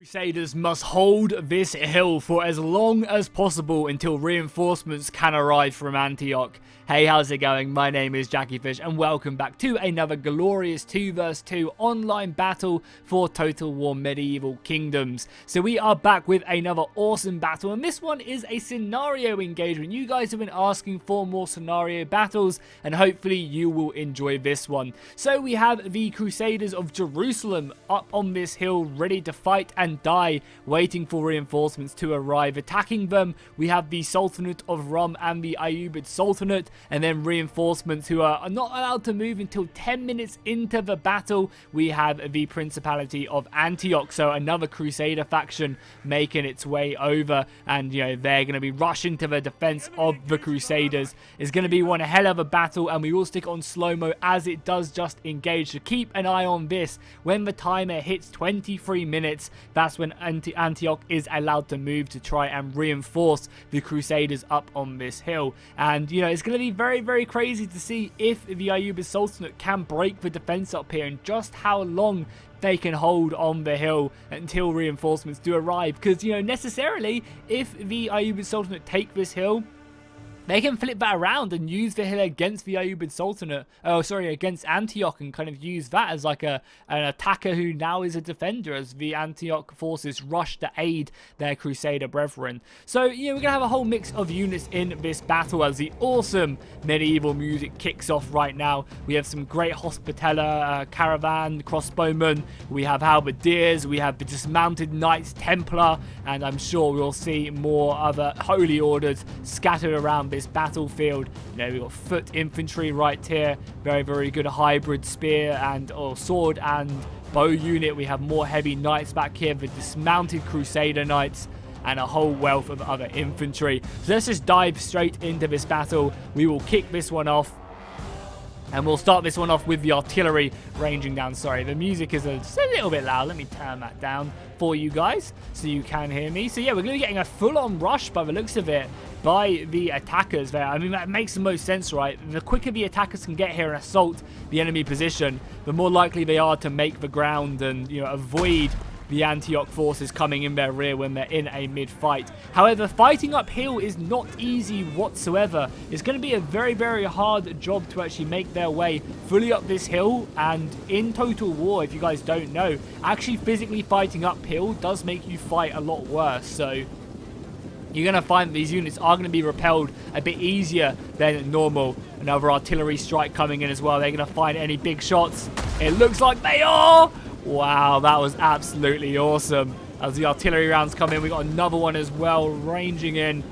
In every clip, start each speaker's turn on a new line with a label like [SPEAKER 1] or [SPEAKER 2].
[SPEAKER 1] Crusaders must hold this hill for as long as possible until reinforcements can arrive from Antioch. Hey, how's it going? My name is JackieFish and welcome back to another glorious 2 vs 2 online battle for Total War Medieval Kingdoms. So we are back with another awesome battle, and this one is a scenario engagement. You guys have been asking for more scenario battles and hopefully you will enjoy this one. So we have the Crusaders of Jerusalem up on this hill ready to fight and die, waiting for reinforcements to arrive. Attacking them, we have the Sultanate of Rum and the Ayyubid Sultanate, and then reinforcements who are not allowed to move until 10 minutes into the battle. We have the Principality of Antioch, so another Crusader faction making its way over, and you know they're going to be rushing to the defense of the Crusaders. It's going to be one hell of a battle, and we will stick on slow-mo as it does just engage, so keep an eye on this. When the timer hits 23 minutes, that's when Antioch is allowed to move to try and reinforce the Crusaders up on this hill. And you know, it's going to be very, very crazy to see if the Ayyubid Sultanate can break the defense up here and just how long they can hold on the hill until reinforcements do arrive. Because, you know, necessarily, if the Ayyubid Sultanate take this hill, they can flip that around and use the hill against the Ayyubid Sultanate, against Antioch, and kind of use that as like an attacker who now is a defender as the Antioch forces rush to aid their Crusader brethren. So, you know, we're going to have a whole mix of units in this battle as the awesome medieval music kicks off right now. We have some great Hospitaller, Caravan, Crossbowmen, we have Halberdiers, we have the Dismounted Knights Templar, and I'm sure we'll see more other Holy Orders scattered around this battlefield. You know, we've got foot infantry right here, very, very good hybrid spear and sword and bow unit. We have more heavy knights back here, the dismounted Crusader knights, and a whole wealth of other infantry. So let's just dive straight into this battle. We will kick this one off, and we'll start this one off with the artillery ranging down. Sorry, the music is just a little bit loud. Let me turn that down for you guys so you can hear me. So yeah, we're going to be getting a full-on rush by the looks of it by the attackers there. I mean, that makes the most sense, right? The quicker the attackers can get here and assault the enemy position, the more likely they are to make the ground and, you know, avoid the Antioch forces coming in their rear when they're in a mid-fight. However, fighting uphill is not easy whatsoever. It's going to be a very, very hard job to actually make their way fully up this hill, and in Total War, if you guys don't know, actually physically fighting uphill does make you fight a lot worse. So you're going to find that these units are going to be repelled a bit easier than normal. Another artillery strike coming in as well. They're going to find any big shots. It looks like they are. Wow, that was absolutely awesome. As the artillery rounds come in, we got another one as well ranging in.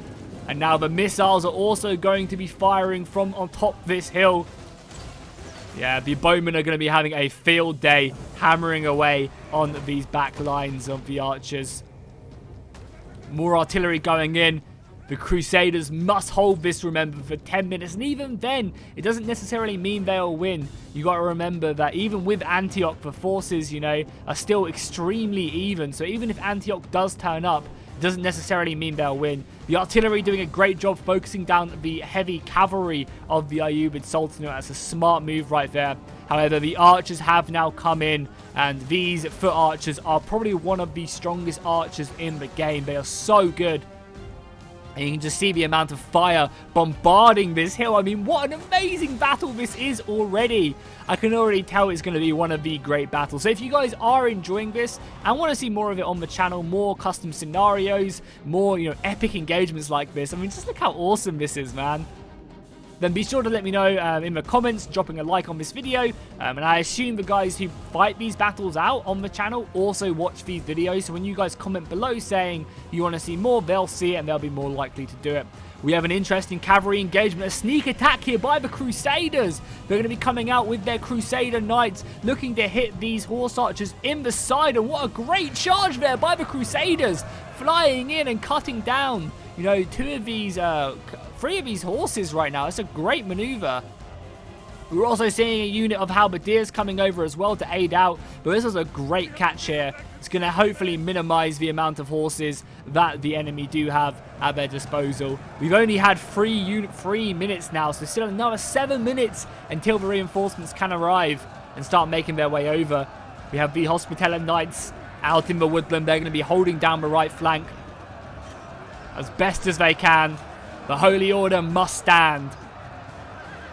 [SPEAKER 1] And now the missiles are also going to be firing from on top this hill. Yeah, the bowmen are going to be having a field day hammering away on these back lines of the archers. More artillery going in. The Crusaders must hold this, remember, for 10 minutes. And even then, it doesn't necessarily mean they'll win. You got to remember that even with Antioch, the forces, you know, are still extremely even. So even if Antioch does turn up, it doesn't necessarily mean they'll win. The artillery doing a great job focusing down the heavy cavalry of the Ayyubid Sultanate. That's a smart move right there. However, the archers have now come in, and these foot archers are probably one of the strongest archers in the game. They are so good. And you can just see the amount of fire bombarding this hill. I mean, what an amazing battle this is already. I can already tell it's going to be one of the great battles. So if you guys are enjoying this and want to see more of it on the channel, more custom scenarios, more, you know, epic engagements like this, I mean, just look how awesome this is, man. Then be sure to let me know in the comments, dropping a like on this video. And I assume the guys who fight these battles out on the channel also watch these videos. So when you guys comment below saying you want to see more, they'll see it and they'll be more likely to do it. We have an interesting cavalry engagement, a sneak attack here by the Crusaders. They're going to be coming out with their Crusader Knights, looking to hit these horse archers in the side. And what a great charge there by the Crusaders, flying in and cutting down, you know, three of these horses right now. It's a great maneuver. We're also seeing a unit of halberdiers coming over as well to aid out, but this is a great catch here. It's going to hopefully minimize the amount of horses that the enemy do have at their disposal. We've only had 3 minutes now, so still another 7 minutes until the reinforcements can arrive and start making their way over. We have the Hospitaller Knights out in the woodland. They're going to be holding down the right flank as best as they can. The Holy Order must stand.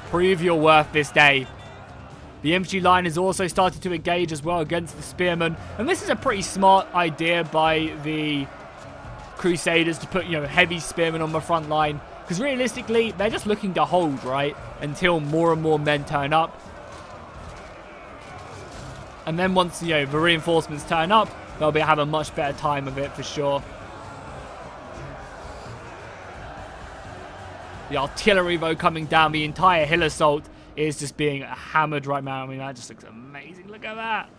[SPEAKER 1] Prove your worth this day. The infantry line has also started to engage as well against the spearmen. And this is a pretty smart idea by the Crusaders to put, heavy spearmen on the front line. Because realistically, they're just looking to hold, right? Until more and more men turn up. And then once, the reinforcements turn up, they'll have a much better time of it for sure. The artillery, though, coming down. The entire hill assault is just being hammered right now. I mean, that just looks amazing. Look at that.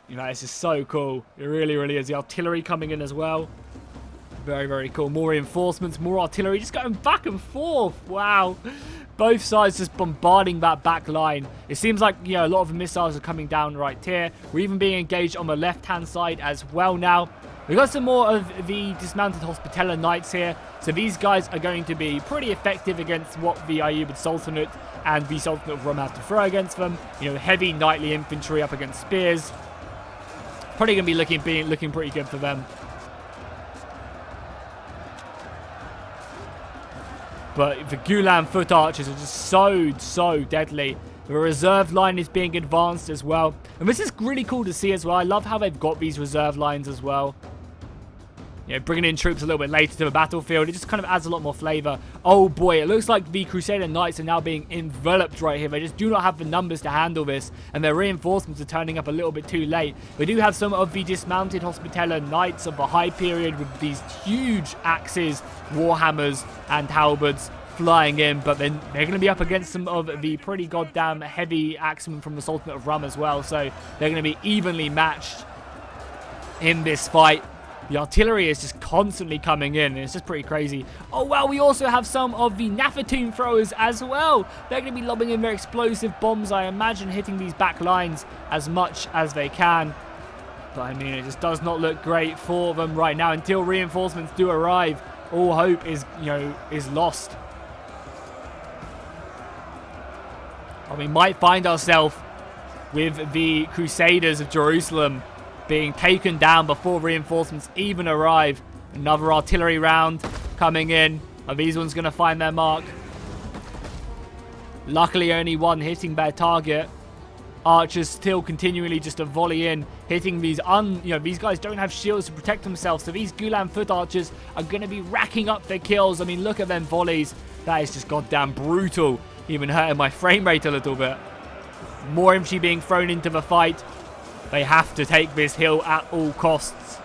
[SPEAKER 1] This is so cool. It really, really is. The artillery coming in as well. Very, very cool. More reinforcements, more artillery, just going back and forth. Wow. Both sides just bombarding that back line. It seems like, a lot of the missiles are coming down right here. We're even being engaged on the left-hand side as well now. We've got some more of the dismounted Hospitaller Knights here. So these guys are going to be pretty effective against what the Ayyubid Sultanate and the Sultanate of Rum have to throw against them. Heavy knightly infantry up against spears. Probably going to be looking pretty good for them. But the Gulan foot archers are just so deadly. The reserve line is being advanced as well. And this is really cool to see as well. I love how they've got these reserve lines as well. Bringing in troops a little bit later to the battlefield. It just kind of adds a lot more flavor. Oh boy, it looks like the Crusader Knights are now being enveloped right here. They just do not have the numbers to handle this. And their reinforcements are turning up a little bit too late. We do have some of the dismounted Hospitaller Knights of the High Period with these huge axes, warhammers, and halberds flying in. But then they're going to be up against some of the pretty goddamn heavy axemen from the Sultanate of Rum as well. So they're going to be evenly matched in this fight. The artillery is just constantly coming in. It's just pretty crazy. Oh, well, we also have some of the Nafatoon throwers as well. They're going to be lobbing in their explosive bombs, I imagine, hitting these back lines as much as they can. But, I mean, it just does not look great for them right now. Until reinforcements do arrive, all hope is, is lost. And we might find ourselves with the Crusaders of Jerusalem being taken down before reinforcements even arrive. Another artillery round coming in. Are these ones going to find their mark? Luckily, only one hitting their target. Archers still continually just a volley in, hitting these these guys don't have shields to protect themselves, so these Gulan foot archers are going to be racking up their kills. I mean, look at them volleys. That is just goddamn brutal. Even hurting my frame rate a little bit. More infantry being thrown into the fight. They have to take this hill at all costs.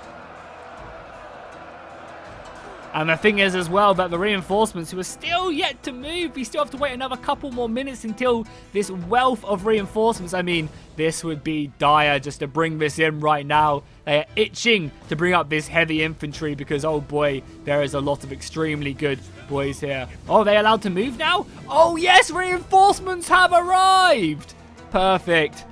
[SPEAKER 1] And the thing is as well that the reinforcements who are still yet to move, we still have to wait another couple more minutes until this wealth of reinforcements. I mean, this would be dire just to bring this in right now. They are itching to bring up this heavy infantry because, oh boy, there is a lot of extremely good boys here. Oh, are they allowed to move now? Oh yes, reinforcements have arrived. Perfect.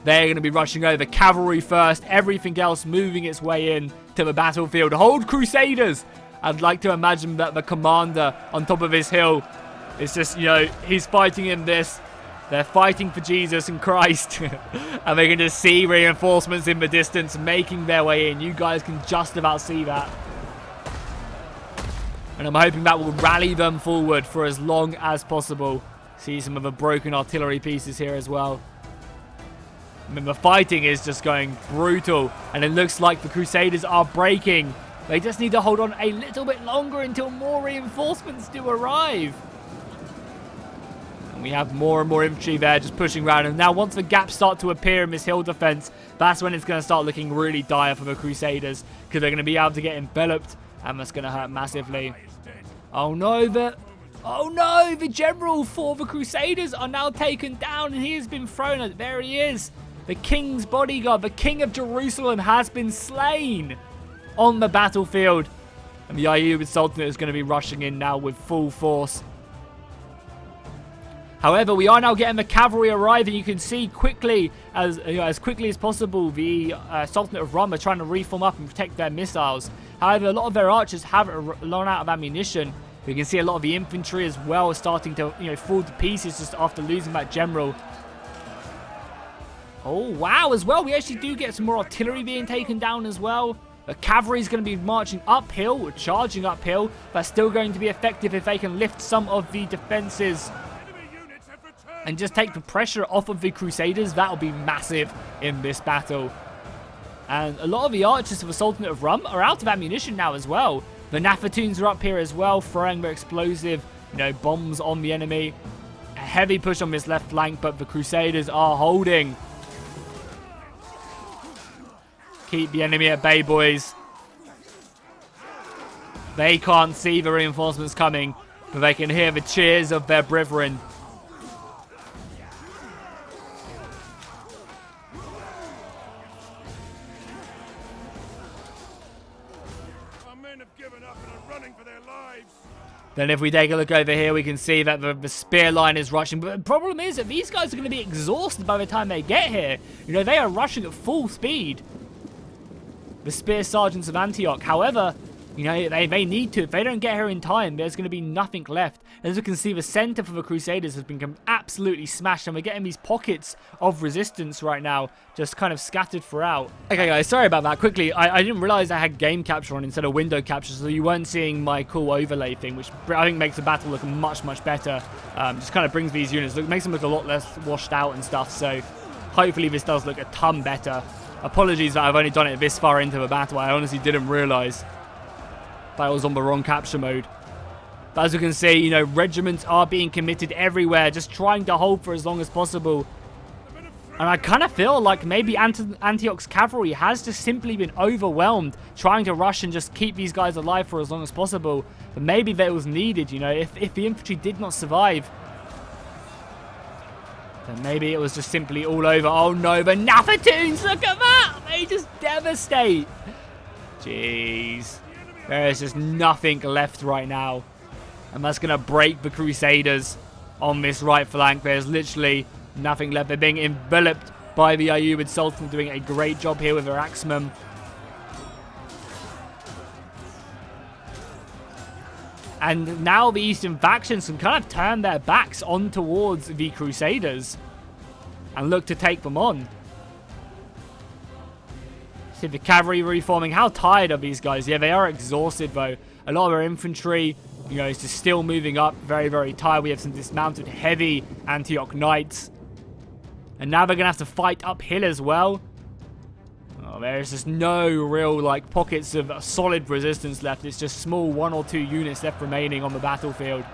[SPEAKER 1] They're going to be rushing over. Cavalry first. Everything else moving its way in to the battlefield. Hold, Crusaders! I'd like to imagine that the commander on top of his hill is just, he's fighting in this. They're fighting for Jesus and Christ. And they can just see reinforcements in the distance making their way in. You guys can just about see that. And I'm hoping that will rally them forward for as long as possible. See some of the broken artillery pieces here as well. I mean, the fighting is just going brutal. And it looks like the Crusaders are breaking. They just need to hold on a little bit longer until more reinforcements do arrive. And we have more and more infantry there just pushing around. And now once the gaps start to appear in this hill defense, that's when it's going to start looking really dire for the Crusaders. Because they're going to be able to get enveloped. And that's going to hurt massively. Oh no, the general for the Crusaders are now taken down. And he has been thrown. There he is. The king's bodyguard, the king of Jerusalem, has been slain on the battlefield. And the Ayyubid Sultanate is going to be rushing in now with full force. However, we are now getting the cavalry arriving. You can see quickly, as quickly as possible, the Sultanate of Rum are trying to reform up and protect their missiles. However, a lot of their archers have run out of ammunition. We can see a lot of the infantry as well starting to fall to pieces just after losing that general. Oh, wow, as well. We actually do get some more artillery being taken down as well. The cavalry is going to be marching uphill, or charging uphill. That's still going to be effective if they can lift some of the defenses and just take the pressure off of the Crusaders. That'll be massive in this battle. And a lot of the archers of the Sultanate of Rum are out of ammunition now as well. The Nafatoons are up here as well, throwing their explosive, bombs on the enemy. A heavy push on this left flank, but the Crusaders are holding. Keep the enemy at bay, boys. They can't see the reinforcements coming, but they can hear the cheers of their brethren.
[SPEAKER 2] Our men have given up and are running for their lives.
[SPEAKER 1] Then if we take a look over here, we can see that the spear line is rushing. But the problem is that these guys are going to be exhausted by the time they get here. They are rushing at full speed. The spear sergeants of Antioch. However, they need to. If they don't get here in time, there's going to be nothing left. As you can see, the center for the Crusaders has been absolutely smashed, and we're getting these pockets of resistance right now, just kind of scattered throughout. Okay, guys, sorry about that. Quickly, I didn't realize I had game capture on instead of window capture, so you weren't seeing my cool overlay thing, which I think makes the battle look much, much better. Just kind of brings these units, makes them look a lot less washed out and stuff, so hopefully this does look a ton better. Apologies that I've only done it this far into the battle. I honestly didn't realize that I was on the wrong capture mode. But as you can see, regiments are being committed everywhere, just trying to hold for as long as possible. And I kind of feel like maybe Antioch's cavalry has just simply been overwhelmed, trying to rush and just keep these guys alive for as long as possible. But maybe that was needed, if the infantry did not survive, then maybe it was just simply all over. Oh no, the Nafatoons, look at that! They just devastate. Jeez. There is just nothing left right now. And that's going to break the Crusaders on this right flank. There's literally nothing left. They're being enveloped by the Ayyubid Sultan, doing a great job here with their axemen. And now the Eastern factions can kind of turn their backs on towards the Crusaders and look to take them on. See the cavalry reforming. How tired are these guys? Yeah, they are exhausted though. A lot of their infantry, is just still moving up. Very, very tired. We have some dismounted heavy Antioch knights. And now they're going to have to fight uphill as well. Oh, there's just no real, pockets of solid resistance left. It's just small 1 or 2 units left remaining on the battlefield.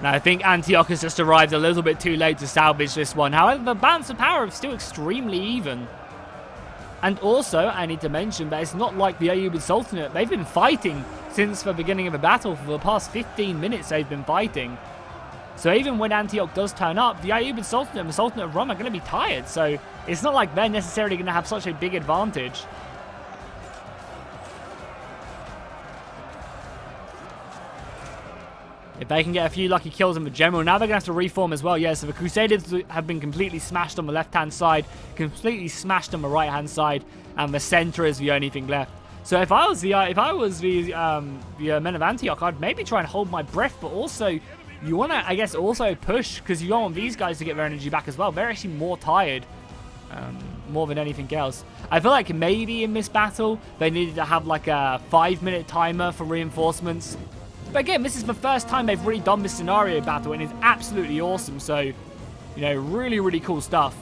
[SPEAKER 1] Now, I think Antioch has just arrived a little bit too late to salvage this one. However, the balance of power is still extremely even. And also, I need to mention that it's not like the Ayyubid Sultanate. They've been fighting since the beginning of the battle. For the past 15 minutes, they've been fighting. So even when Antioch does turn up, the Ayyubid Sultanate and the Sultanate of Rum are going to be tired. So it's not like they're necessarily going to have such a big advantage. If they can get a few lucky kills on the general, now they're going to have to reform as well. Yeah, so the Crusaders have been completely smashed on the left-hand side, completely smashed on the right-hand side, and the center is the only thing left. So if I was the men of Antioch, I'd maybe try and hold my breath, but also you want to, I guess, also push, because you don't want these guys to get their energy back as well. They're actually more tired, more than anything else. I feel like maybe in this battle, they needed to have like a 5-minute timer for reinforcements. But again, this is the first time they've really done this scenario battle, and it's absolutely awesome. So, really, really cool stuff.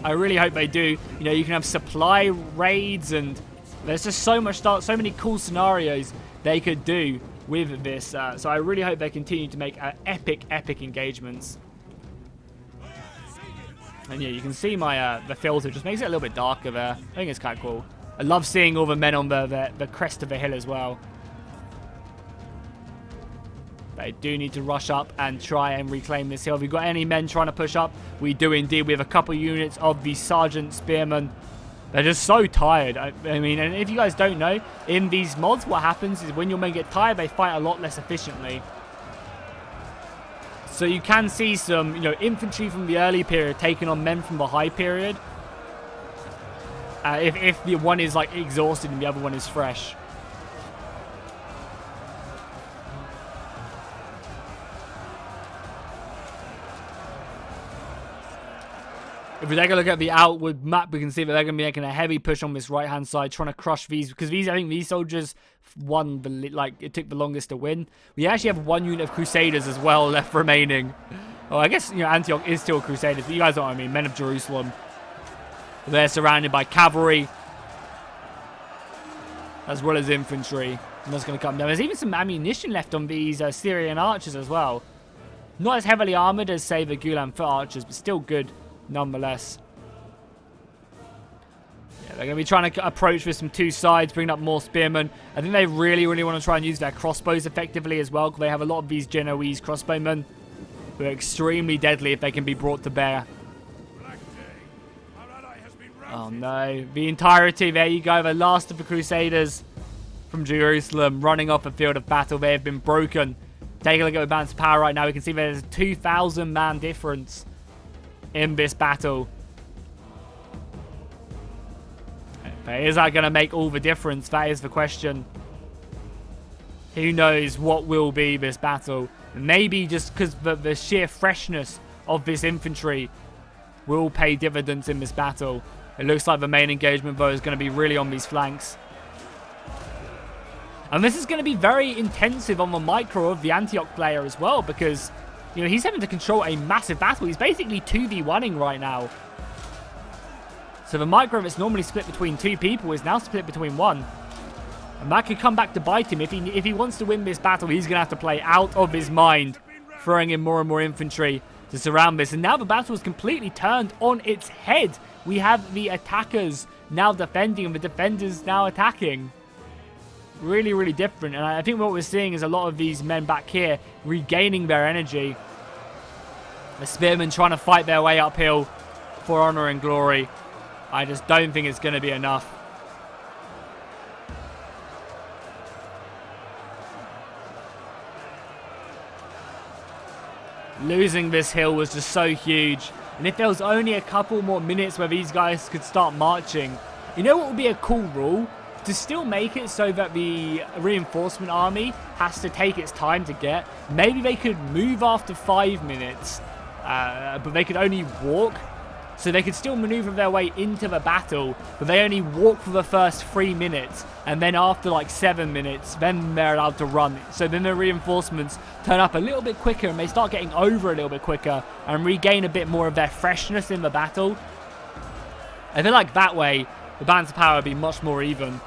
[SPEAKER 1] I really hope they do. You can have supply raids, and there's just so many cool scenarios they could do with this. So I really hope they continue to make epic engagements. And yeah, you can see my the filter just makes it a little bit darker there. I think it's kind of cool. I love seeing all the men on the crest of the hill as well. They do need to rush up and try and reclaim this hill. Have we got any men trying to push up? We do indeed. We have a couple units of the Sergeant Spearmen. They're just so tired. I mean, and if you guys don't know, in these mods, what happens is when your men get tired, they fight a lot less efficiently. So you can see some, infantry from the early period taking on men from the high period. If the one is, exhausted and the other one is fresh. If we take a look at the outward map, we can see that they're going to be making a heavy push on this right-hand side, trying to crush these, because I think these soldiers won, it took the longest to win. We actually have one unit of Crusaders as well left remaining. Oh, I guess, Antioch is still Crusaders, but you guys know what I mean, Men of Jerusalem. They're surrounded by cavalry, as well as infantry, and that's going to come down. There's even some ammunition left on these Syrian archers as well. Not as heavily armored as, say, the Gulan foot archers, but still good. Nonetheless. Yeah, they're going to be trying to approach this from two sides, bring up more spearmen. I think they really, really want to try and use their crossbows effectively as well, because they have a lot of these Genoese crossbowmen who are extremely deadly if they can be brought to bear. Oh no, the entirety, there you go, the last of the Crusaders from Jerusalem running off the field of battle. They have been broken. Take a look at the balance of power right now. We can see there's a 2,000 man difference in this battle. But is that going to make all the difference? That is the question. Who knows what will be this battle? Maybe just because the sheer freshness of this infantry will pay dividends in this battle. It looks like the main engagement, though, is going to be really on these flanks. And this is going to be very intensive on the micro of the Antioch player as well, because he's having to control a massive battle. He's basically 2v1ing right now. So the micro that's normally split between two people is now split between one. And that could come back to bite him. If he wants to win this battle, he's going to have to play out of his mind, throwing in more and more infantry to surround this. And now the battle is completely turned on its head. We have the attackers now defending and the defenders now attacking. Really, really different. And I think what we're seeing is a lot of these men back here regaining their energy. The spearmen trying to fight their way uphill for honor and glory. I just don't think it's going to be enough. Losing this hill was just so huge. And if there was only a couple more minutes where these guys could start marching, you know what would be a cool rule? To still make it so that the reinforcement army has to take its time to get. Maybe they could move after 5 minutes, but they could only walk. So they could still maneuver their way into the battle, but they only walk for the first 3 minutes. And then after like 7 minutes, then they're allowed to run. So then the reinforcements turn up a little bit quicker and they start getting over a little bit quicker and regain a bit more of their freshness in the battle. I feel like that way, the balance of power would be much more even.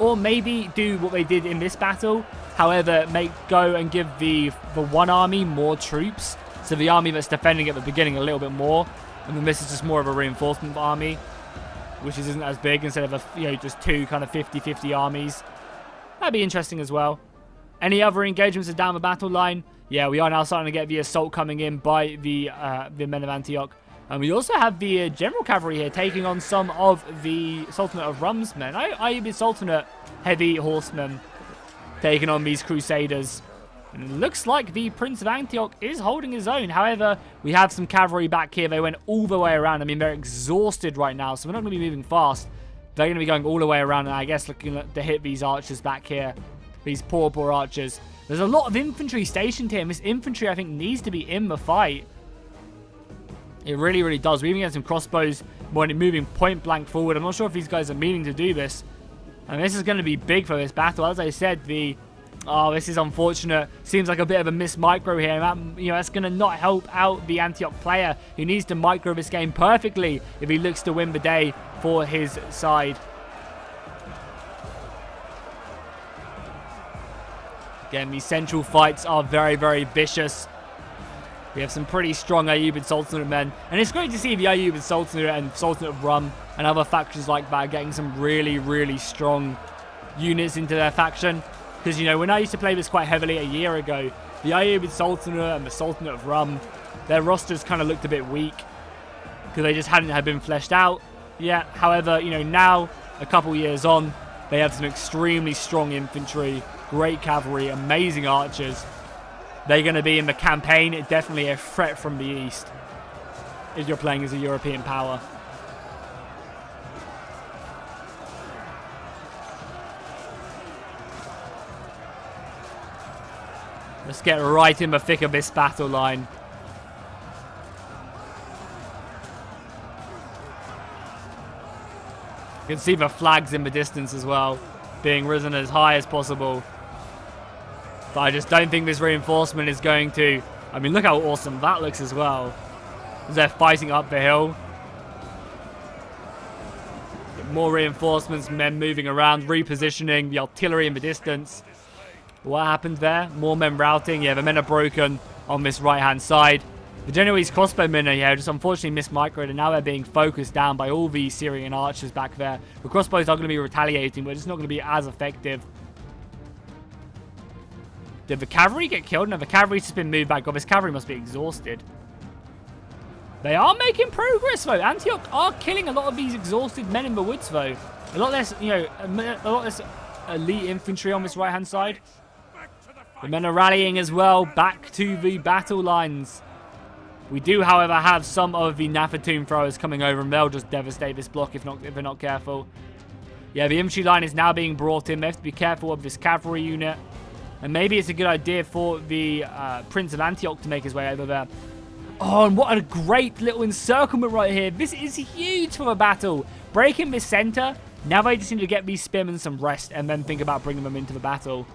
[SPEAKER 1] Or maybe do what they did in this battle. However, go and give the one army more troops. So the army that's defending at the beginning a little bit more. And then this is just more of a reinforcement army, which isn't as big instead of just two kind of 50-50 armies. That'd be interesting as well. Any other engagements down the battle line? Yeah, we are now starting to get the assault coming in by the men of Antioch. And we also have the general cavalry here taking on some of the Sultanate of Rum's men. I the Sultanate heavy horsemen taking on these Crusaders. And it looks like the Prince of Antioch is holding his own. However, we have some cavalry back here. They went all the way around. I mean, they're exhausted right now, so we're not going to be moving fast. They're going to be going all the way around, and I guess looking to hit these archers back here. These poor, poor archers. There's a lot of infantry stationed here, and this infantry, I think, needs to be in the fight. It really, really does. We even get some crossbows moving point blank forward. I'm not sure if these guys are meaning to do this. And this is going to be big for this battle. As I said, oh, this is unfortunate. Seems like a bit of a missed micro here. That's going to not help out the Antioch player who needs to micro this game perfectly if he looks to win the day for his side. Again, these central fights are very, very vicious. We have some pretty strong Ayyubid Sultanate men. And it's great to see the Ayyubid Sultanate and Sultanate of Rum and other factions like that getting some really, really strong units into their faction. Because, when I used to play this quite heavily a year ago, the Ayyubid Sultanate and the Sultanate of Rum, their rosters kind of looked a bit weak. Because they just hadn't been fleshed out yet. However, now, a couple years on, they have some extremely strong infantry, great cavalry, amazing archers. They're going to be in the campaign definitely a threat from the east if you're playing as a European power. Let's get right in the thick of this battle line. You can see the flags in the distance as well, being risen as high as possible. But I just don't think this reinforcement is going to... I mean, look how awesome that looks as well. As they're fighting up the hill. More reinforcements, men moving around, repositioning, the artillery in the distance. What happened there? More men routing. Yeah, the men are broken on this right-hand side. The Genoese crossbowmen are here, just unfortunately mismicroed, and now they're being focused down by all the Syrian archers back there. The crossbows are going to be retaliating, but it's not going to be as effective. Did the cavalry get killed? No, the cavalry's just been moved back. God, this cavalry must be exhausted. They are making progress, though. Antioch are killing a lot of these exhausted men in the woods, though. A lot less, you know, a lot less elite infantry on this right-hand side. The men are rallying as well, back to the battle lines. We do, however, have some of the Nafatun throwers coming over, and they'll just devastate this block if they're not careful. Yeah, the infantry line is now being brought in. They have to be careful of this cavalry unit. And maybe it's a good idea for the Prince of Antioch to make his way over there. Oh, and what a great little encirclement right here. This is huge for a battle. Breaking this center. Now they just need to get these spearmen some rest and then think about bringing them into the battle.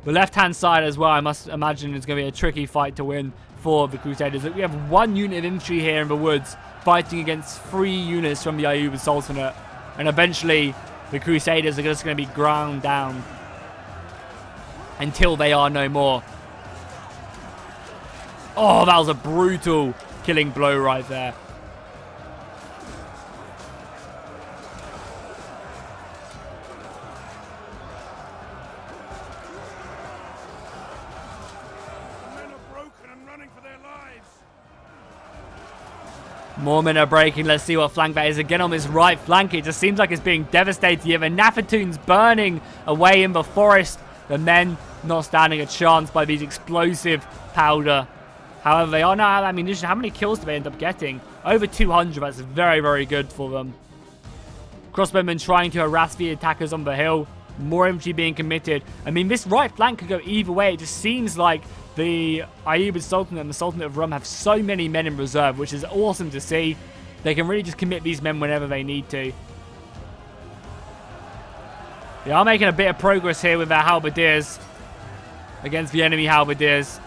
[SPEAKER 1] The left-hand side as well, I must imagine, is going to be a tricky fight to win for the Crusaders. We have one unit of infantry here in the woods fighting against 3 units from the Ayyubid Sultanate. And eventually, the Crusaders are just going to be ground down until they are no more. Oh, that was a brutal killing blow right there. More men are breaking. Let's see what flank that is. Again on this right flank, it just seems like it's being devastated here. The Nafatun's burning away in the forest. The men not standing a chance by these explosive powder. However, they are now out of ammunition. How many kills do they end up getting? Over 200. That's very, very good for them. Crossbowmen trying to harass the attackers on the hill. More infantry being committed. I mean, this right flank could go either way. It just seems like the Ayyubid Sultanate and the Sultanate of Rum have so many men in reserve, which is awesome to see. They can really just commit these men whenever they need to. They are making a bit of progress here with their halberdiers against the enemy halberdiers.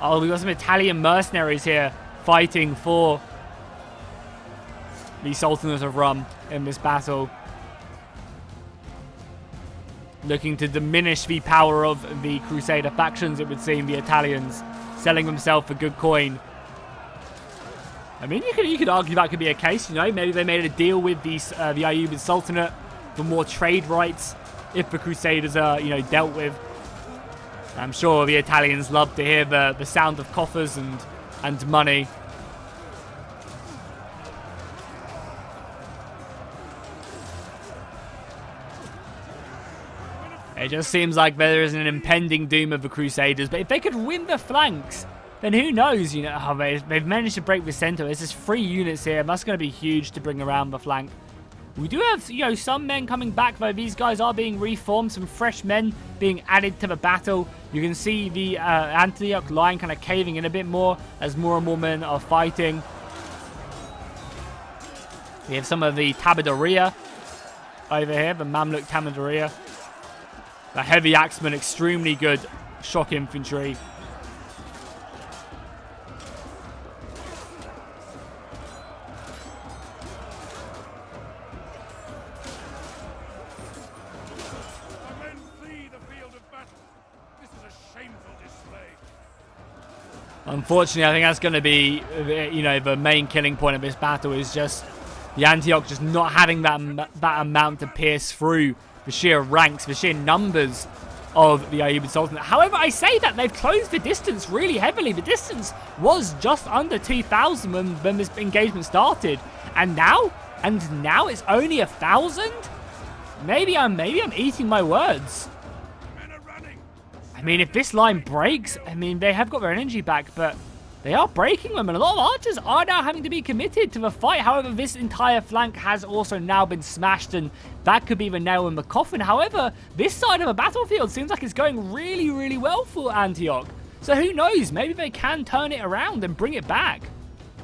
[SPEAKER 1] Oh, we've got some Italian mercenaries here fighting for the Sultanate of Rum in this battle. Looking to diminish the power of the Crusader factions, it would seem, the Italians selling themselves for good coin. I mean, you could argue that could be a case, you know. Maybe they made a deal with the Ayyubid Sultanate for more trade rights if the Crusaders are, you know, dealt with. I'm sure the Italians love to hear the sound of coffers and money. It just seems like there is an impending doom of the Crusaders. But if they could win the flanks, then who knows? You know, oh, they've managed to break the center. There's just 3 units here. That's going to be huge to bring around the flank. We do have, you know, some men coming back, though. These guys are being reformed. Some fresh men being added to the battle. You can see the Antioch line kind of caving in a bit more as more and more men are fighting. We have some of the Tabaderia over here, the Mamluk Tabaderia. The heavy axemen, extremely good shock infantry. Unfortunately, I think that's going to be, you know, the main killing point of this battle is just the Antioch just not having that amount to pierce through the sheer ranks, the sheer numbers of the Ayyubid Sultanate. However, I say that they've closed the distance really heavily. The distance was just under 2,000 when this engagement started, and now it's only 1,000. Maybe I'm eating my words. I mean, if this line breaks, I mean, they have got their energy back, but they are breaking them, and a lot of archers are now having to be committed to the fight. However, this entire flank has also now been smashed, and that could be the nail in the coffin. However, this side of the battlefield seems like it's going really, really well for Antioch. So who knows? Maybe they can turn it around and bring it back.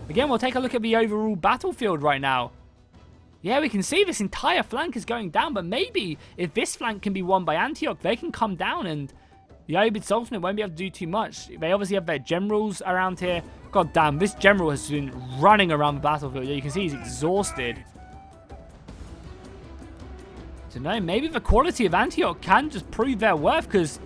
[SPEAKER 1] Again, we'll take a look at the overall battlefield right now. Yeah, we can see this entire flank is going down, but maybe if this flank can be won by Antioch, they can come down and the Ayyubid Sultanate won't be able to do too much. They obviously have their generals around here. God damn, this general has been running around the battlefield. You can see he's exhausted. So no, maybe the quality of Antioch can just prove their worth, because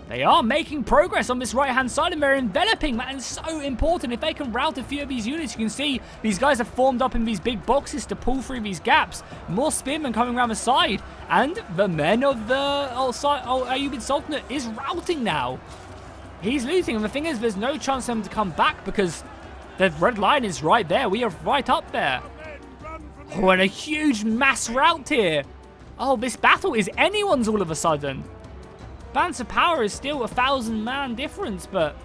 [SPEAKER 1] they are making progress on this right-hand side and they're enveloping. That is so important. If they can rout a few of these units, you can see these guys are formed up in these big boxes to pull through these gaps. More spearmen coming around the side. And the men of the Ayyubid Sultanate is routing now. He's losing. And the thing is, there's no chance for them to come back because the red line is right there. We are right up there. Oh, and a huge mass rout here. Oh, this battle is anyone's all of a sudden. Balance of power is still 1,000-man difference, but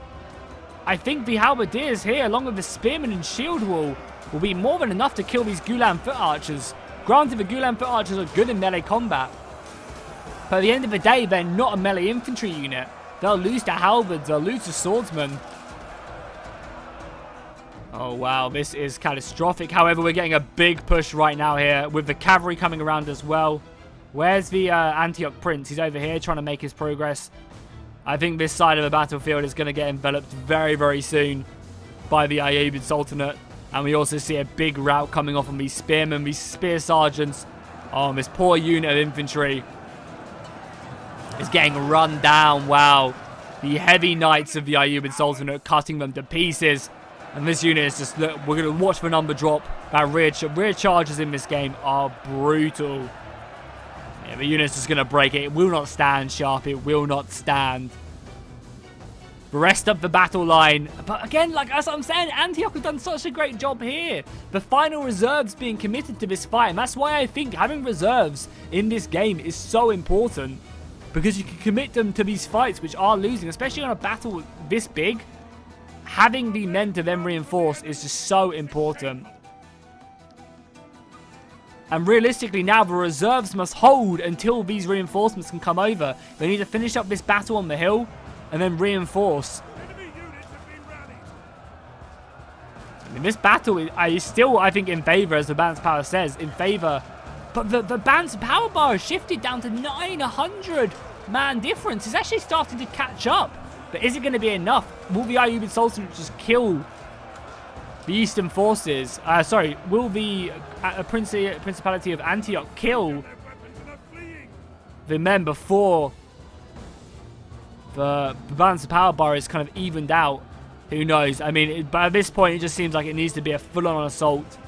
[SPEAKER 1] I think the halberdiers here, along with the spearmen and shield wall, will be more than enough to kill these Gulam foot archers. Granted, the Gulam foot archers are good in melee combat, but at the end of the day, they're not a melee infantry unit. They'll lose to halberds, they'll lose to swordsmen. Oh wow, this is catastrophic. However, we're getting a big push right now here with the cavalry coming around as well. Where's the Antioch Prince? He's over here trying to make his progress. I think this side of the battlefield is going to get enveloped very, very soon by the Ayyubid Sultanate. And we also see a big rout coming off on these spearmen, these spear sergeants. Oh, this poor unit of infantry is getting run down. Wow. The heavy knights of the Ayyubid Sultanate cutting them to pieces. And this unit is just, look, we're going to watch the number drop. That rear charges in this game are brutal. Yeah, the unit's just going to break it. It will not stand, Sharp. It will not stand. The rest of the battle line. But again, like as I'm saying, Antioch have done such a great job here. The final reserves being committed to this fight. And that's why I think having reserves in this game is so important. Because you can commit them to these fights which are losing. Especially on a battle this big. Having the men to then reinforce is just so important. And realistically now, the reserves must hold until these reinforcements can come over. They need to finish up this battle on the hill and then reinforce. I mean, this battle is still, I think, in favor, as the balance power says, in favor. But the balance power bar has shifted down to 900-man difference. It's actually starting to catch up. But is it going to be enough? Will the Ayyubid Sultanate just kill the Eastern forces? Will the Principality of Antioch kill the men before the balance of power bar is kind of evened out? Who knows? I mean, but at this point, it just seems like it needs to be a full-on assault.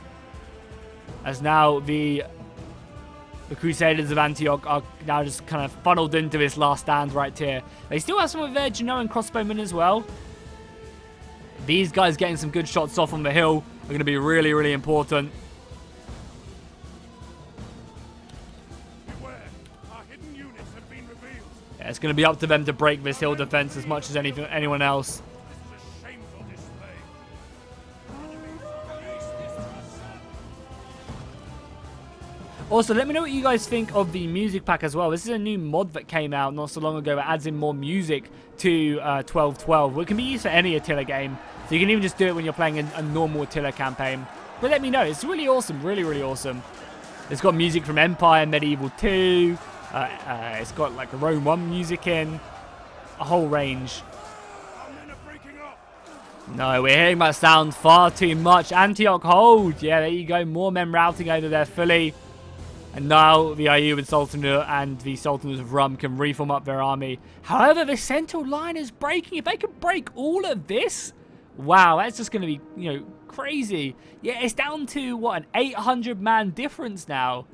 [SPEAKER 1] As now the Crusaders of Antioch are now just kind of funneled into this last stand right here. They still have some of their Genoan crossbowmen as well. These guys getting some good shots off on the hill are going to be really, really important.
[SPEAKER 2] Beware. Our hidden units have been revealed.
[SPEAKER 1] Yeah, it's going to be up to them to break this hill defense as much as anyone else.
[SPEAKER 2] This is a shameful display.
[SPEAKER 1] Also, let me know what you guys think of the music pack as well. This is a new mod that came out not so long ago that adds in more music to 12.12. It can be used for any Attila game. So you can even just do it when you're playing a normal Attila campaign. But let me know. It's really awesome. Really, really awesome. It's got music from Empire, Medieval 2. It's got like Rome 1 music in. A whole range.
[SPEAKER 2] Our men are breaking up.
[SPEAKER 1] No, we're hearing that sound far too much. Antioch hold. Yeah, there you go. More men routing over there fully. And now the Ayyubid Sultanate and the Sultans of Rum can reform up their army. However, the central line is breaking. If they can break all of this, wow, that's just going to be, crazy. Yeah, it's down to, what, an 800-man difference now.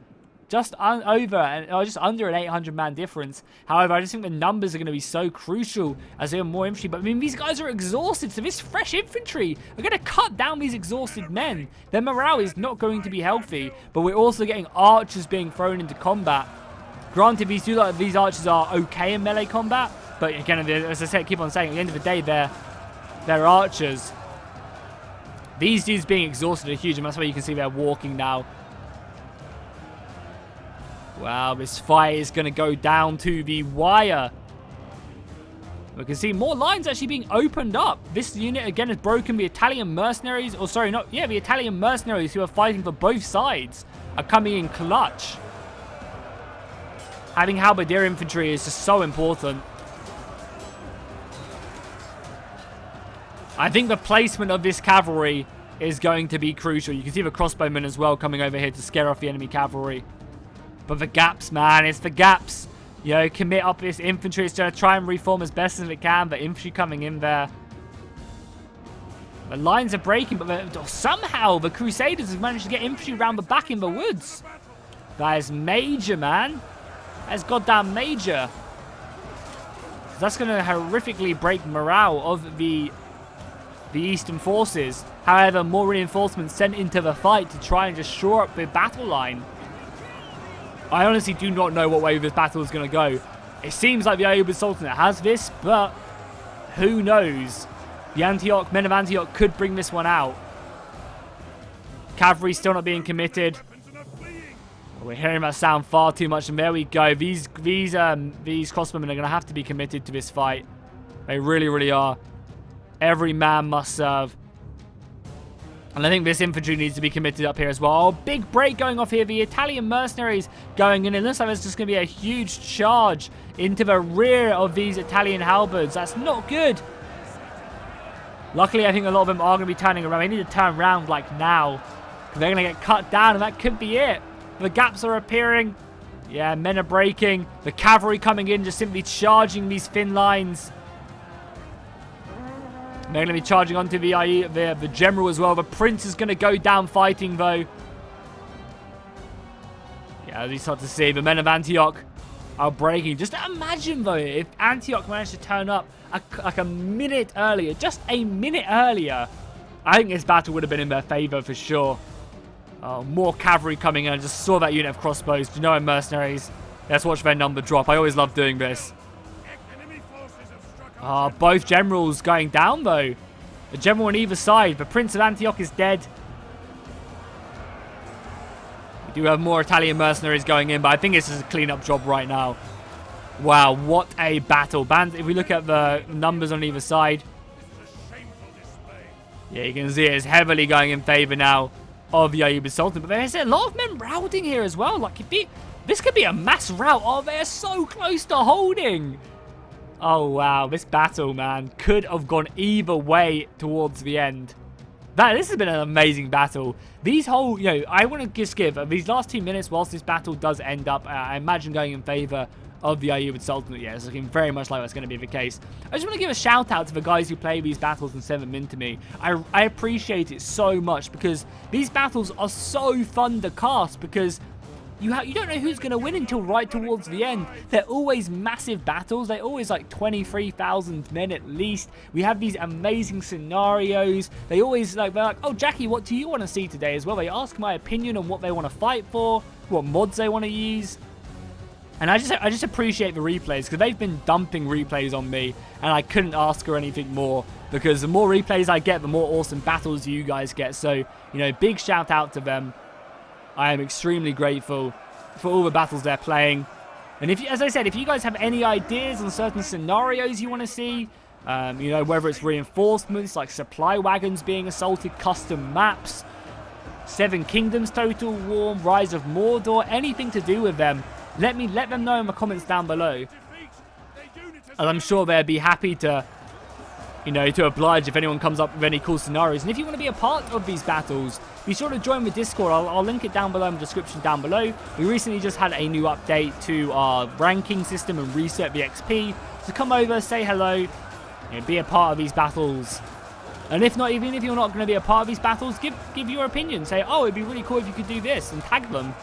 [SPEAKER 1] Just under an 800-man difference. However, I just think the numbers are going to be so crucial as they have more infantry. But, I mean, these guys are exhausted, so this fresh infantry are going to cut down these exhausted men. Their morale is not going to be healthy, but we're also getting archers being thrown into combat. Granted, these archers are okay in melee combat, but again, as I said, keep on saying, at the end of the day, they're archers. These dudes being exhausted are huge, and that's why you can see they're walking now. Wow, this fight is going to go down to the wire. We can see more lines actually being opened up. This unit again has broken the Italian mercenaries, or sorry, not, yeah, the Italian mercenaries who are fighting for both sides are coming in clutch. Having halberdier infantry is just so important. I think the placement of this cavalry is going to be crucial. You can see the crossbowmen as well coming over here to scare off the enemy cavalry. But the gaps, man, it's the gaps. You know, commit up this infantry. It's going to try and reform as best as it can. But infantry coming in there. The lines are breaking, but somehow the Crusaders have managed to get infantry around the back in the woods. That is major, man. That's goddamn major. That's going to horrifically break morale of the Eastern forces. However, more reinforcements sent into the fight to try and just shore up the battle line. I honestly do not know what way this battle is going to go. It seems like the Ayyubid Sultanate has this, but who knows? The men of Antioch could bring this one out. Cavalry still not being committed. We're hearing that sound far too much, and there we go. These crossbowmen are going to have to be committed to this fight. They really, really are. Every man must serve. And I think this infantry needs to be committed up here as well. Oh, big break going off here. The Italian mercenaries going in. It looks like there's just going to be a huge charge into the rear of these Italian halberds. That's not good. Luckily, I think a lot of them are going to be turning around. They need to turn around like now. They're going to get cut down, and that could be it. The gaps are appearing. Yeah, men are breaking. The cavalry coming in, just simply charging these thin lines. They're going to be charging onto the general as well. The prince is going to go down fighting, though. Yeah, as you start to see, the men of Antioch are breaking. Just imagine, though, if Antioch managed to turn up like a minute earlier, just a minute earlier, I think this battle would have been in their favor for sure. Oh, more cavalry coming in. I just saw that unit of crossbows. Genoa mercenaries. Let's watch their number drop. I always love doing this. Both generals going down, though. A general on either side. The Prince of Antioch is dead. We do have more Italian mercenaries going in, but I think this is a clean-up job right now. Wow, what a battle. If we look at the numbers on either side. Yeah, you can see it's heavily going in favor now of the Ayyubid Sultan. But there's a lot of men routing here as well. Like, this could be a mass rout. Oh, they're so close to holding. Oh, wow. This battle, man, could have gone either way towards the end. This has been an amazing battle. These whole, I want to just give these last 2 minutes, whilst this battle does end up, I imagine, going in favor of the Ayyubid Sultanate. Yeah, it's looking very much like that's going to be the case. I just want to give a shout out to the guys who play these battles and send them in to me. I appreciate it so much, because these battles are so fun to cast, because you don't know who's going to win until right towards the end. They're always massive battles. They're always like 23,000 men at least. We have these amazing scenarios. They're like, oh, Jackie, what do you want to see today as well? They ask my opinion on what they want to fight for, what mods they want to use. And I just appreciate the replays, because they've been dumping replays on me, and I couldn't ask for anything more, because the more replays I get, the more awesome battles you guys get. So, big shout out to them. I am extremely grateful for all the battles they're playing. And as I said, if you guys have any ideas on certain scenarios you want to see, whether it's reinforcements like supply wagons being assaulted, custom maps, 7 Kingdoms Total War, Rise of Mordor, anything to do with them, let them know in the comments down below. And I'm sure they'd be happy to, to oblige if anyone comes up with any cool scenarios. And if you want to be a part of these battles, be sure to join the Discord. I'll link it down below in the description down below. We recently just had a new update to our ranking system and reset the XP. So come over, say hello, be a part of these battles. And even if you're not going to be a part of these battles, give your opinion. Say, oh, it'd be really cool if you could do this, and tag them.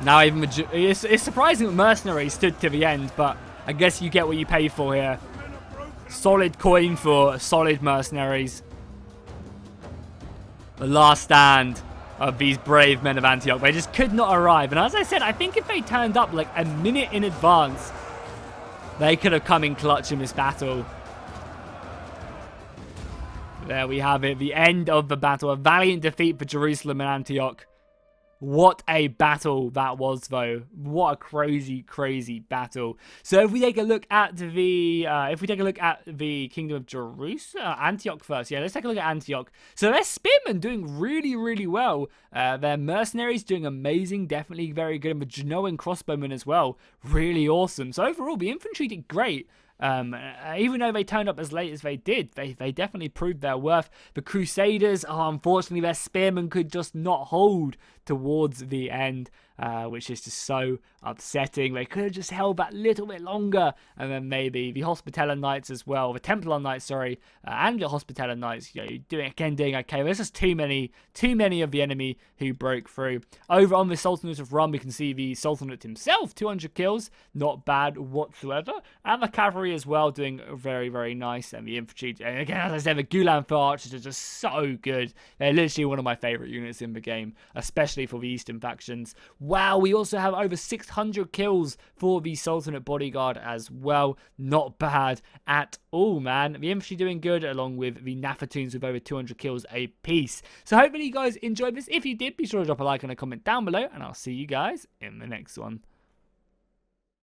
[SPEAKER 1] Now it's surprising that mercenaries stood to the end, but I guess you get what you pay for here. Solid coin for solid mercenaries. The last stand of these brave men of Antioch. They just could not arrive. And as I said, I think if they turned up like a minute in advance, they could have come in clutch in this battle. There we have it. The end of the battle. A valiant defeat for Jerusalem and Antioch. What a battle that was, though. What a crazy battle. So if we take a look at the Kingdom of Jerusalem, Antioch first. Yeah, let's take a look at Antioch. So their spearmen doing really well. Their mercenaries doing amazing, definitely very good. And the Genoan crossbowmen as well, really awesome. So overall, the infantry did great. Even though they turned up as late as they did, they definitely proved their worth. The Crusaders, unfortunately, their spearmen could just not hold towards the end, which is just so upsetting. They could have just held that little bit longer, and then maybe the Hospitaller Knights as well, the Templar Knights, sorry, and the Hospitaller Knights, doing okay. There's just too many of the enemy who broke through. Over on the Sultanate of Rum, we can see the Sultanate himself, 200 kills, not bad whatsoever, and the cavalry as well, doing very nice, and the infantry, and again, as I said, the Gulan Fur Archers are just so good. They're literally one of my favourite units in the game, especially for the Eastern factions. Wow, we also have over 600 kills for the Sultanate Bodyguard as well. Not bad at all, man. The infantry doing good, along with the Nafatoons with over 200 kills a piece. So hopefully you guys enjoyed this. If you did, be sure to drop a like and a comment down below, and I'll see you guys in the next one.